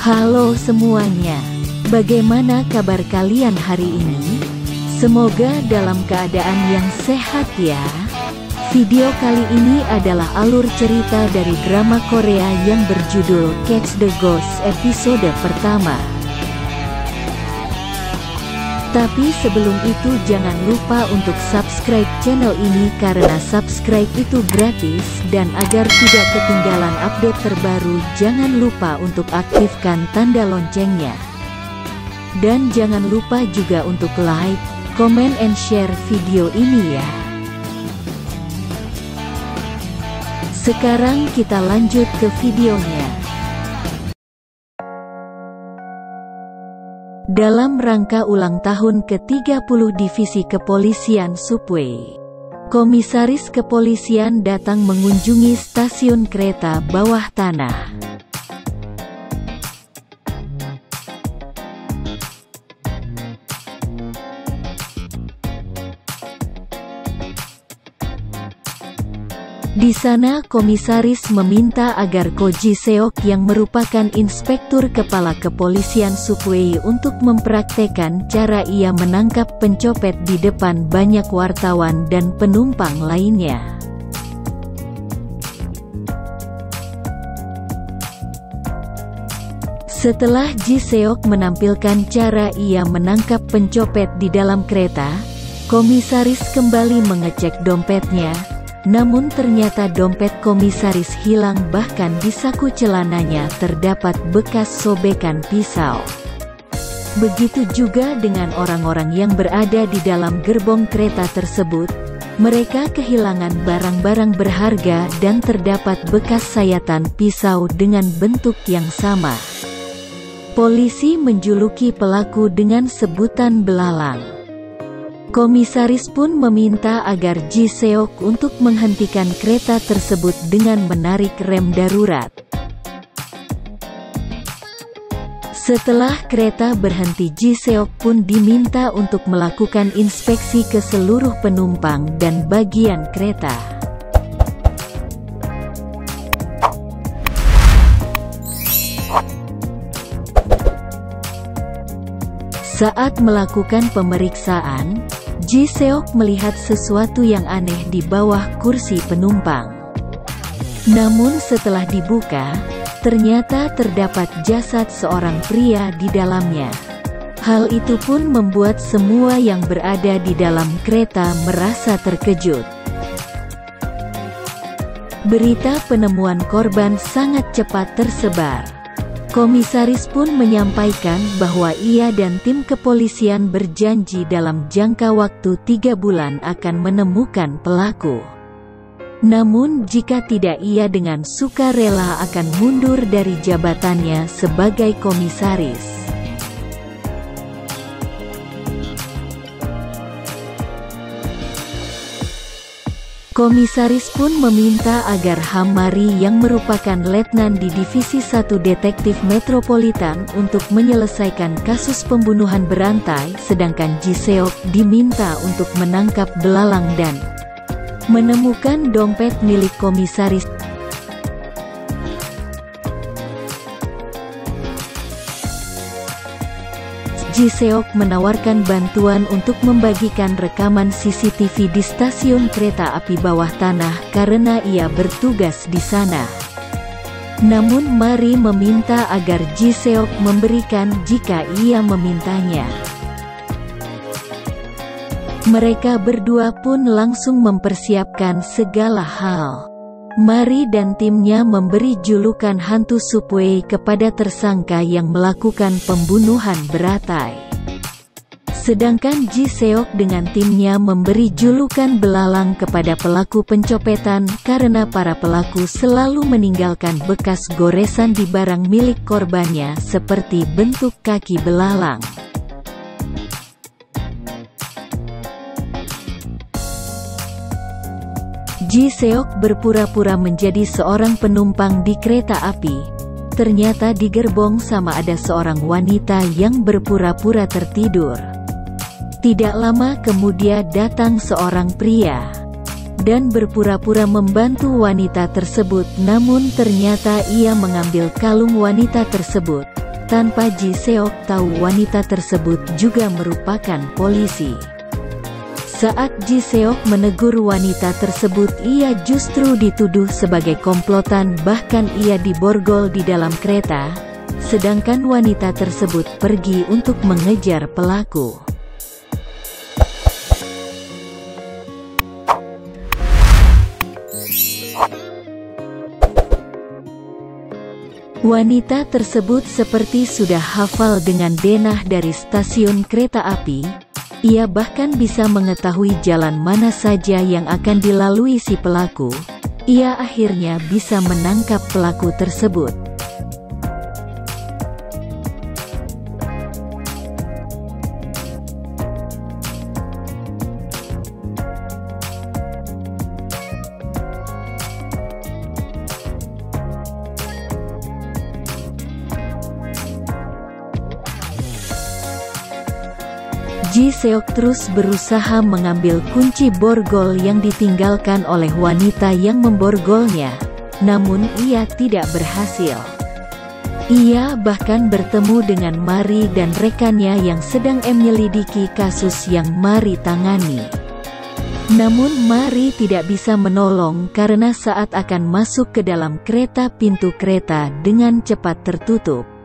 Halo semuanya, bagaimana kabar kalian hari ini? Semoga dalam keadaan yang sehat ya. Video kali ini adalah alur cerita dari drama Korea yang berjudul Catch the Ghost episode pertama. Tapi sebelum itu jangan lupa untuk subscribe channel ini karena subscribe itu gratis, dan agar tidak ketinggalan update terbaru jangan lupa untuk aktifkan tanda loncengnya. Dan jangan lupa juga untuk like, comment and share video ini ya. Sekarang kita lanjut ke videonya. Dalam rangka ulang tahun ke-30 Divisi Kepolisian Subway, Komisaris Kepolisian datang mengunjungi stasiun kereta bawah tanah. Di sana komisaris meminta agar Ko Ji Seok yang merupakan inspektur kepala kepolisian Subway untuk mempraktekkan cara ia menangkap pencopet di depan banyak wartawan dan penumpang lainnya. Setelah Ji Seok menampilkan cara ia menangkap pencopet di dalam kereta, komisaris kembali mengecek dompetnya. Namun ternyata dompet komisaris hilang, bahkan di saku celananya terdapat bekas sobekan pisau. Begitu juga dengan orang-orang yang berada di dalam gerbong kereta tersebut. Mereka kehilangan barang-barang berharga dan terdapat bekas sayatan pisau dengan bentuk yang sama. Polisi menjuluki pelaku dengan sebutan belalang. Komisaris pun meminta agar Ji Seok untuk menghentikan kereta tersebut dengan menarik rem darurat. Setelah kereta berhenti, Ji Seok pun diminta untuk melakukan inspeksi ke seluruh penumpang dan bagian kereta. Saat melakukan pemeriksaan, Ji Seok melihat sesuatu yang aneh di bawah kursi penumpang. Namun setelah dibuka, ternyata terdapat jasad seorang pria di dalamnya. Hal itu pun membuat semua yang berada di dalam kereta merasa terkejut. Berita penemuan korban sangat cepat tersebar. Komisaris pun menyampaikan bahwa ia dan tim kepolisian berjanji dalam jangka waktu 3 bulan akan menemukan pelaku. Namun jika tidak, ia dengan sukarela akan mundur dari jabatannya sebagai komisaris. Komisaris pun meminta agar Hamari yang merupakan letnan di Divisi 1 Detektif Metropolitan untuk menyelesaikan kasus pembunuhan berantai, sedangkan Ji Seok diminta untuk menangkap belalang dan menemukan dompet milik komisaris. Ji Seok menawarkan bantuan untuk membagikan rekaman CCTV di stasiun kereta api bawah tanah karena ia bertugas di sana. Namun Mari meminta agar Ji Seok memberikan jika ia memintanya. Mereka berdua pun langsung mempersiapkan segala hal. Mari dan timnya memberi julukan hantu Subway kepada tersangka yang melakukan pembunuhan berantai. Sedangkan Ji Seok dengan timnya memberi julukan belalang kepada pelaku pencopetan karena para pelaku selalu meninggalkan bekas goresan di barang milik korbannya seperti bentuk kaki belalang. Ji Seok berpura-pura menjadi seorang penumpang di kereta api. Ternyata di gerbong sama ada seorang wanita yang berpura-pura tertidur. Tidak lama kemudian datang seorang pria dan berpura-pura membantu wanita tersebut, namun ternyata ia mengambil kalung wanita tersebut. Tanpa Ji Seok tahu wanita tersebut juga merupakan polisi. Saat Ji Seok menegur wanita tersebut, ia justru dituduh sebagai komplotan, bahkan ia diborgol di dalam kereta, sedangkan wanita tersebut pergi untuk mengejar pelaku. Wanita tersebut seperti sudah hafal dengan denah dari stasiun kereta api. Ia bahkan bisa mengetahui jalan mana saja yang akan dilalui si pelaku. Ia akhirnya bisa menangkap pelaku tersebut. Ji Seok terus berusaha mengambil kunci borgol yang ditinggalkan oleh wanita yang memborgolnya, namun ia tidak berhasil. Ia bahkan bertemu dengan Mari dan rekannya yang sedang menyelidiki kasus yang Mari tangani. Namun Mari tidak bisa menolong karena saat akan masuk ke dalam kereta, pintu kereta dengan cepat tertutup.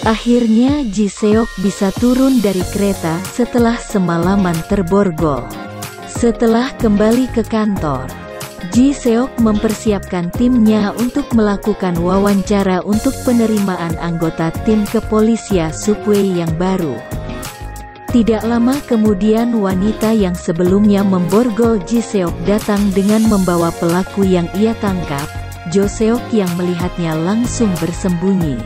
Akhirnya Ji Seok bisa turun dari kereta setelah semalaman terborgol. Setelah kembali ke kantor, Ji Seok mempersiapkan timnya untuk melakukan wawancara untuk penerimaan anggota tim kepolisian Subway yang baru. Tidak lama kemudian wanita yang sebelumnya memborgol Ji Seok datang dengan membawa pelaku yang ia tangkap. Jo Seok yang melihatnya langsung bersembunyi.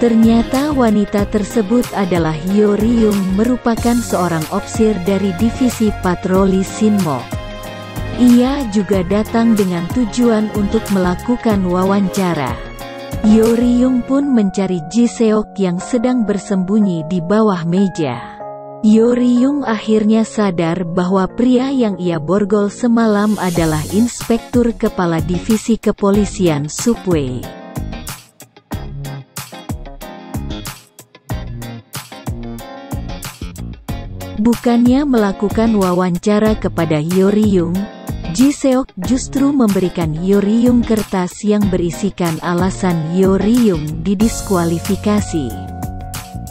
Ternyata wanita tersebut adalah Hyo Ryung, merupakan seorang opsir dari divisi patroli Sinmo. Ia juga datang dengan tujuan untuk melakukan wawancara. Hyo Ryung pun mencari Ji Seok yang sedang bersembunyi di bawah meja. Hyo Ryung akhirnya sadar bahwa pria yang ia borgol semalam adalah Inspektur Kepala Divisi Kepolisian Subway. Bukannya melakukan wawancara kepada Hyo Ryung, Ji Seok justru memberikan Hyo Ryung kertas yang berisikan alasan Hyo Ryung didiskualifikasi.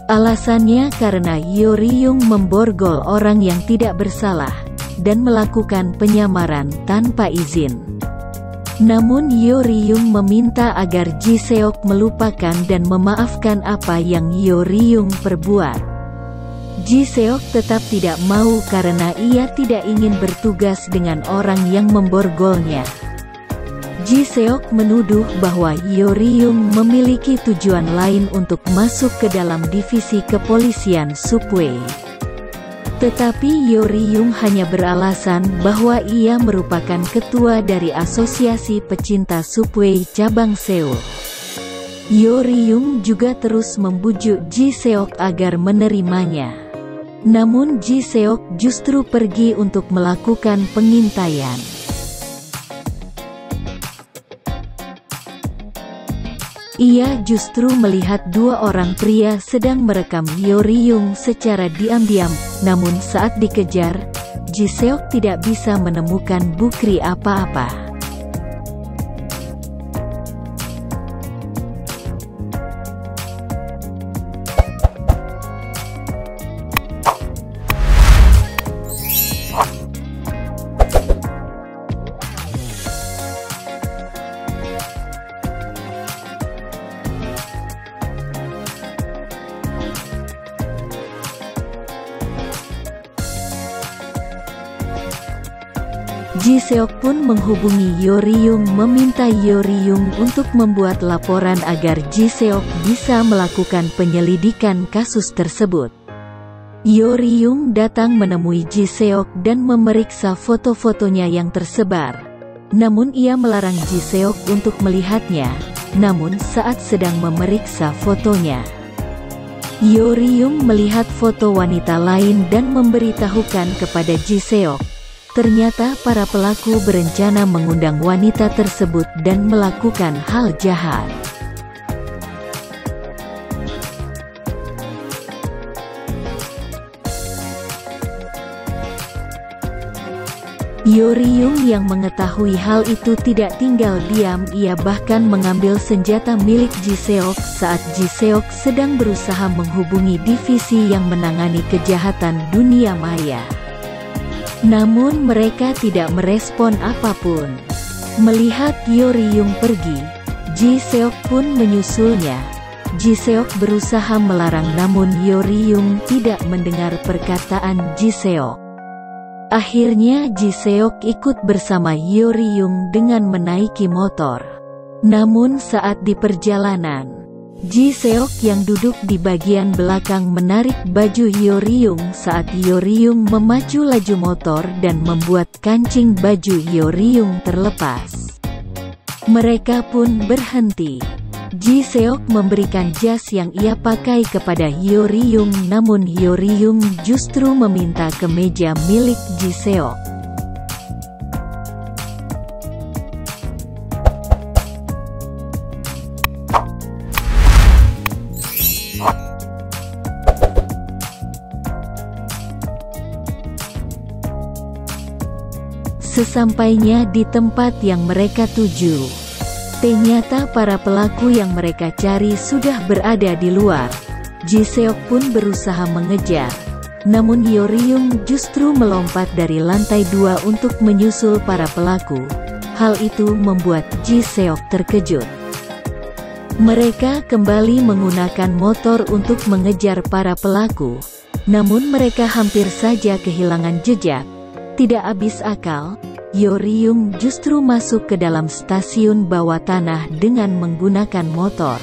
Alasannya karena Hyo Ryung memborgol orang yang tidak bersalah, dan melakukan penyamaran tanpa izin. Namun Hyo Ryung meminta agar Ji Seok melupakan dan memaafkan apa yang Hyo Ryung perbuat. Ji Seok tetap tidak mau karena ia tidak ingin bertugas dengan orang yang memborgolnya. Ji Seok menuduh bahwa Hyo Ryung memiliki tujuan lain untuk masuk ke dalam divisi kepolisian Subway. Tetapi Hyo Ryung hanya beralasan bahwa ia merupakan ketua dari Asosiasi Pecinta Subway Cabang Seoul. Hyo Ryung juga terus membujuk Ji Seok agar menerimanya. Namun Ji Seok justru pergi untuk melakukan pengintaian. Ia justru melihat dua orang pria sedang merekam Hyo Ryung secara diam-diam, namun saat dikejar, Ji Seok tidak bisa menemukan bukti apa-apa. Ji Seok pun menghubungi Hyo Ryung meminta Hyo Ryung untuk membuat laporan agar Ji Seok bisa melakukan penyelidikan kasus tersebut. Hyo Ryung datang menemui Ji Seok dan memeriksa foto-fotonya yang tersebar. Namun ia melarang Ji Seok untuk melihatnya, namun saat sedang memeriksa fotonya, Yoryung melihat foto wanita lain dan memberitahukan kepada Ji-seok. Ternyata para pelaku berencana mengundang wanita tersebut dan melakukan hal jahat. Yoryung yang mengetahui hal itu tidak tinggal diam, ia bahkan mengambil senjata milik Ji-seok saat Ji-seok sedang berusaha menghubungi divisi yang menangani kejahatan dunia maya. Namun mereka tidak merespon apapun. Melihat Yoryung pergi, Ji-seok pun menyusulnya. Ji-seok berusaha melarang namun Yoryung tidak mendengar perkataan Ji-seok. Akhirnya Ji-seok ikut bersama Yoryung dengan menaiki motor. Namun saat di perjalanan, Ji-seok yang duduk di bagian belakang menarik baju Yoryung saat Yoryung memacu laju motor dan membuat kancing baju Yoryung terlepas. Mereka pun berhenti. Ji-seok memberikan jas yang ia pakai kepada Yoryung, namun Yoryung justru meminta kemeja milik Ji-seok. Sesampainya di tempat yang mereka tuju, ternyata para pelaku yang mereka cari sudah berada di luar. Ji-seok pun berusaha mengejar, namun Yoryung justru melompat dari lantai 2 untuk menyusul para pelaku. Hal itu membuat Ji-seok terkejut. Mereka kembali menggunakan motor untuk mengejar para pelaku, namun mereka hampir saja kehilangan jejak. Tidak habis akal, Yoryung justru masuk ke dalam stasiun bawah tanah dengan menggunakan motor.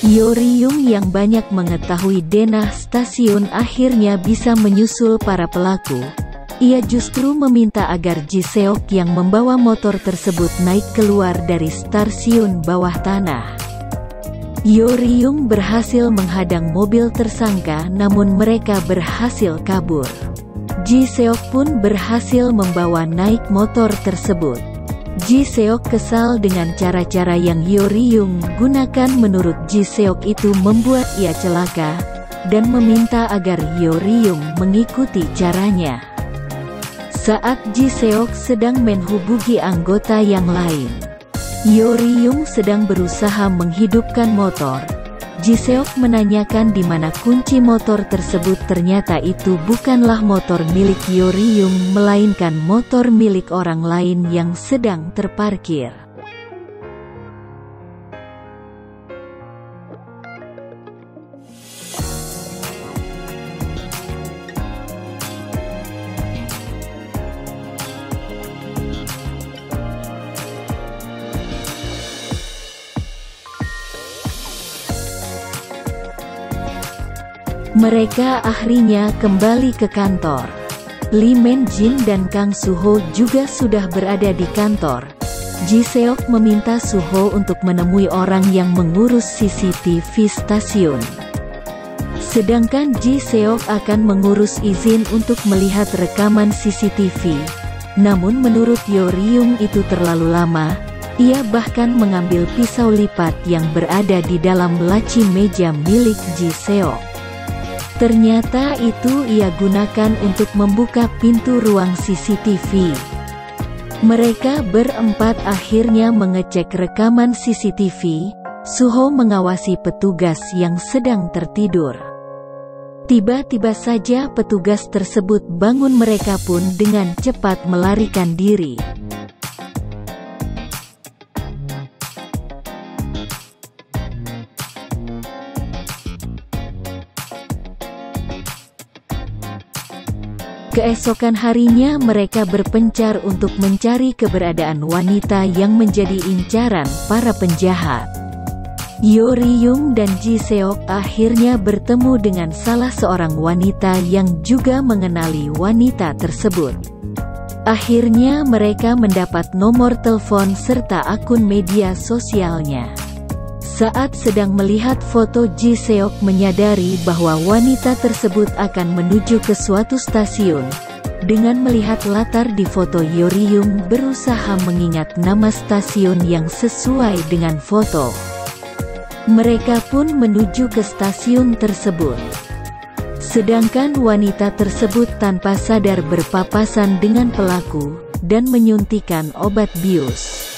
Yoryung yang banyak mengetahui denah stasiun akhirnya bisa menyusul para pelaku. Ia justru meminta agar Ji-seok yang membawa motor tersebut naik keluar dari stasiun bawah tanah. Yoryung berhasil menghadang mobil tersangka namun mereka berhasil kabur. Ji-seok pun berhasil membawa naik motor tersebut. Ji-seok kesal dengan cara-cara yang Yoryung gunakan. Menurut Ji-seok itu membuat ia celaka, dan meminta agar Yoryung mengikuti caranya. Saat Ji-seok sedang menghubungi anggota yang lain, Yoryung sedang berusaha menghidupkan motor. Ji-seok menanyakan di mana kunci motor tersebut. Ternyata itu bukanlah motor milik Yoryung, melainkan motor milik orang lain yang sedang terparkir. Mereka akhirnya kembali ke kantor. Lee Man-jin dan Kang Suho juga sudah berada di kantor. Ji-seok meminta Suho untuk menemui orang yang mengurus CCTV stasiun. Sedangkan Ji-seok akan mengurus izin untuk melihat rekaman CCTV. Namun menurut Yoryung itu terlalu lama. Ia bahkan mengambil pisau lipat yang berada di dalam laci meja milik Ji-seok. Ternyata itu ia gunakan untuk membuka pintu ruang CCTV. Mereka berempat akhirnya mengecek rekaman CCTV. Suho mengawasi petugas yang sedang tertidur. Tiba-tiba saja petugas tersebut bangun, mereka pun dengan cepat melarikan diri. Keesokan harinya mereka berpencar untuk mencari keberadaan wanita yang menjadi incaran para penjahat. Yoryung dan Ji-seok akhirnya bertemu dengan salah seorang wanita yang juga mengenali wanita tersebut. Akhirnya mereka mendapat nomor telepon serta akun media sosialnya. Saat sedang melihat foto, Ji Seok menyadari bahwa wanita tersebut akan menuju ke suatu stasiun. Dengan melihat latar di foto, Yo Ri-young berusaha mengingat nama stasiun yang sesuai dengan foto. Mereka pun menuju ke stasiun tersebut. Sedangkan wanita tersebut tanpa sadar berpapasan dengan pelaku dan menyuntikkan obat bius.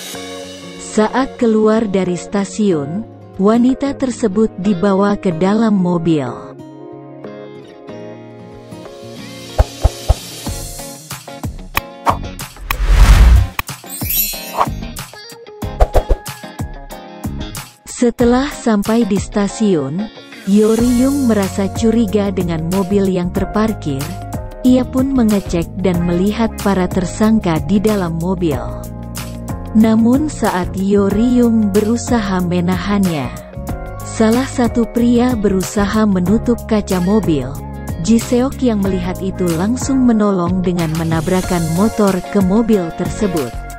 Saat keluar dari stasiun, wanita tersebut dibawa ke dalam mobil. Setelah sampai di stasiun, Yo Ri-young merasa curiga dengan mobil yang terparkir. Ia pun mengecek dan melihat para tersangka di dalam mobil. Namun saat Yo Ri-young berusaha menahannya, salah satu pria berusaha menutup kaca mobil. Ji Seok yang melihat itu langsung menolong dengan menabrakkan motor ke mobil tersebut.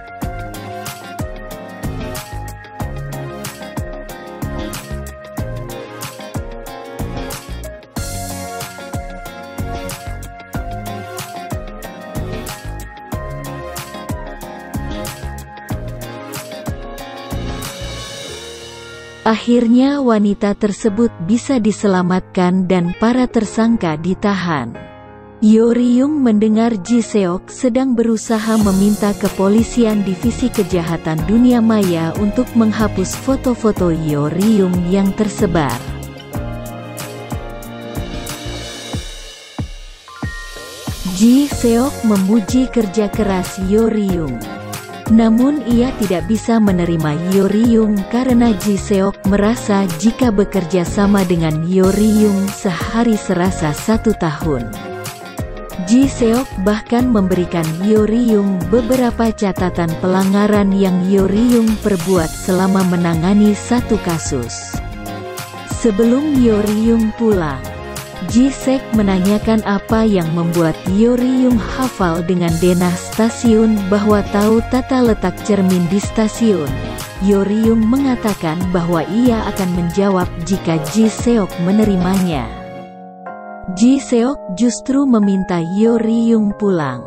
Akhirnya wanita tersebut bisa diselamatkan dan para tersangka ditahan. Yo Ri-young mendengar Ji Seok sedang berusaha meminta kepolisian divisi kejahatan dunia maya untuk menghapus foto-foto Yo Ri-young yang tersebar. Ji Seok memuji kerja keras Yo Ri-young. Namun ia tidak bisa menerima Yo Ri-young karena Ji Seok merasa jika bekerja sama dengan Yo Ri-young sehari serasa 1 tahun. Ji Seok bahkan memberikan Yo Ri-young beberapa catatan pelanggaran yang Yo Ri-young perbuat selama menangani satu kasus. Sebelum Yo Ri-young pulang, Ji Seok menanyakan apa yang membuat Yo Ri-young hafal dengan denah stasiun bahwa tahu tata letak cermin di stasiun. Yo Ri-young mengatakan bahwa ia akan menjawab jika Ji Seok menerimanya. Ji Seok justru meminta Yo Ri-young pulang.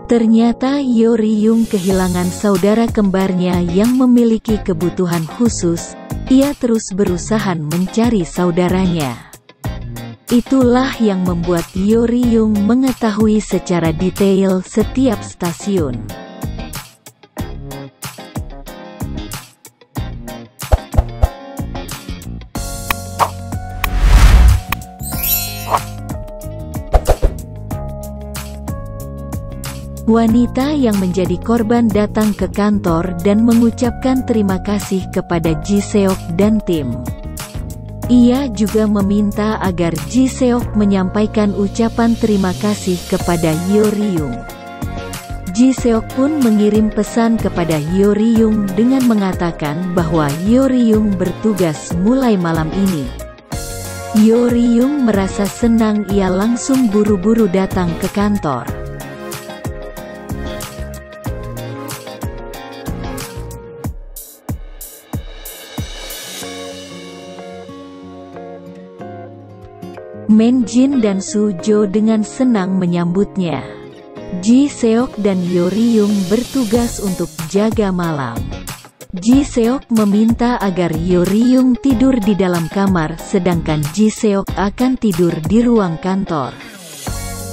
Ternyata Yo Ri-young kehilangan saudara kembarnya yang memiliki kebutuhan khusus. Ia terus berusaha mencari saudaranya. Itulah yang membuat Yo Ri-young mengetahui secara detail setiap stasiun. Wanita yang menjadi korban datang ke kantor dan mengucapkan terima kasih kepada Ji Seok dan tim. Ia juga meminta agar Ji Seok menyampaikan ucapan terima kasih kepada Yo Ri-young. Ji Seok pun mengirim pesan kepada Yo Ri-young dengan mengatakan bahwa Yo Ri-young bertugas mulai malam ini. Yo Ri-young merasa senang, ia langsung buru-buru datang ke kantor. Men Jin dan Su Jo dengan senang menyambutnya. Ji Seok dan Yo Ri-young bertugas untuk jaga malam. Ji Seok meminta agar Yo Ri-young tidur di dalam kamar sedangkan Ji Seok akan tidur di ruang kantor.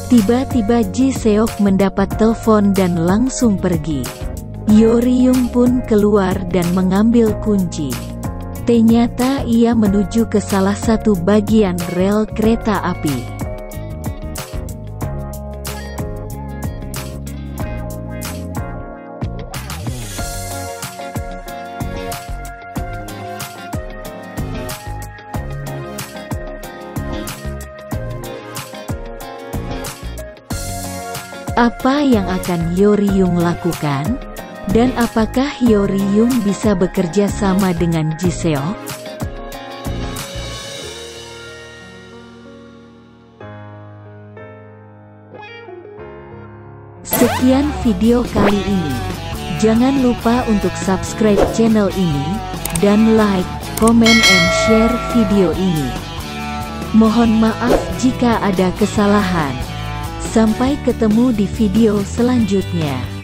Tiba-tiba Ji Seok mendapat telepon dan langsung pergi. Yo Ri-young pun keluar dan mengambil kunci. Ternyata ia menuju ke salah satu bagian rel kereta api. Apa yang akan Yo Ri-young lakukan? Dan apakah Yo Ri-young bisa bekerja sama dengan Ji Seok? Sekian video kali ini. Jangan lupa untuk subscribe channel ini, dan like, komen, and share video ini. Mohon maaf jika ada kesalahan. Sampai ketemu di video selanjutnya.